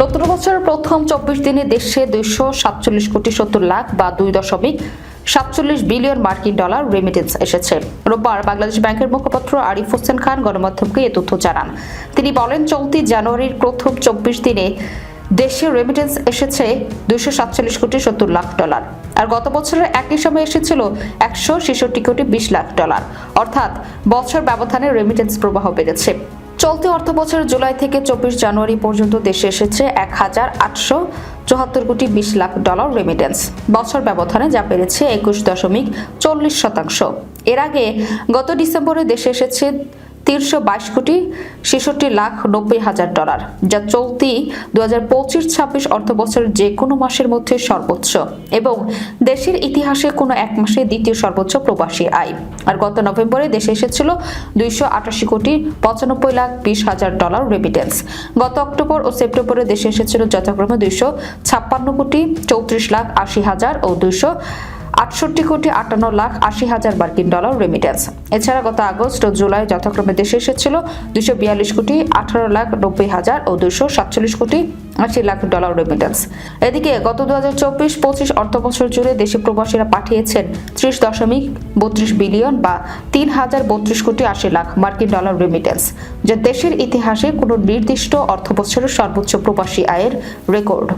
নতুন বছরের প্রথম 24 দিনে দেশে 247 কোটি 70 লাখ বা 2.47 বিলিয়ন মার্কিন ডলার রেমিটেন্স এসেছে। রোববার বাংলাদেশ ব্যাংকের মুখপাত্র আরিফ হোসেন খান গণমাধ্যমকে এ তথ্য জানান। তিনি বলেন, চলতি জানুয়ারির প্রথম 24 দিনে দেশে রেমিটেন্স এসেছে 247 কোটি 70 লাখ ডলার, আর গত বছরের একই সময় এসেছিল 166 কোটি 20 লাখ ডলার। অর্থাৎ বছর ব্যবধানে রেমিটেন্স প্রবাহ বেড়েছে। চলতি অর্থ বছরের জুলাই থেকে 24 জানুয়ারি পর্যন্ত দেশে এসেছে 1874 কোটি 20 লাখ ডলার রেমিটেন্স, বছর ব্যবধানে যা বেড়েছে 21.40%। এর আগে গত ডিসেম্বরে দেশে এসেছে 322 কোটি 66 লাখ 90 হাজার ডলার, যা চলতি 2025-26 অর্থ বছরের যে কোনো মাসের মধ্যে সর্বোচ্চ এবং দেশের ইতিহাসে কোনো এক মাসে দ্বিতীয় সর্বোচ্চ প্রবাসী আয়। আর গত নভেম্বরে দেশে এসেছিল 288 কোটি 95 লাখ 20 হাজার ডলার রেমিটেন্স। গত অক্টোবর ও সেপ্টেম্বরে দেশে এসেছিল যথাক্রমে 256 কোটি 34 লাখ 80 হাজার ও 268 কোটি 58 লাখ 80 হাজার মার্কিন ডলার রেমিটেন্স। এছাড়া গত আগস্ট ও জুলাই যথাক্রমে দেশে এসেছিল 242 কোটি 18 লাখ 90 হাজার ও 247 কোটি 80 লাখ ডলার রেমিটেন্স। এদিকে গত 2024-25 অর্থ বছর জুড়ে দেশে প্রবাসীরা পাঠিয়েছেন 30.32 বিলিয়ন বা 3032 কোটি 80 লাখ মার্কিন ডলার রেমিটেন্স, যা দেশের ইতিহাসে কোনো নির্দিষ্ট অর্থ বছরের সর্বোচ্চ প্রবাসী আয়ের রেকর্ড।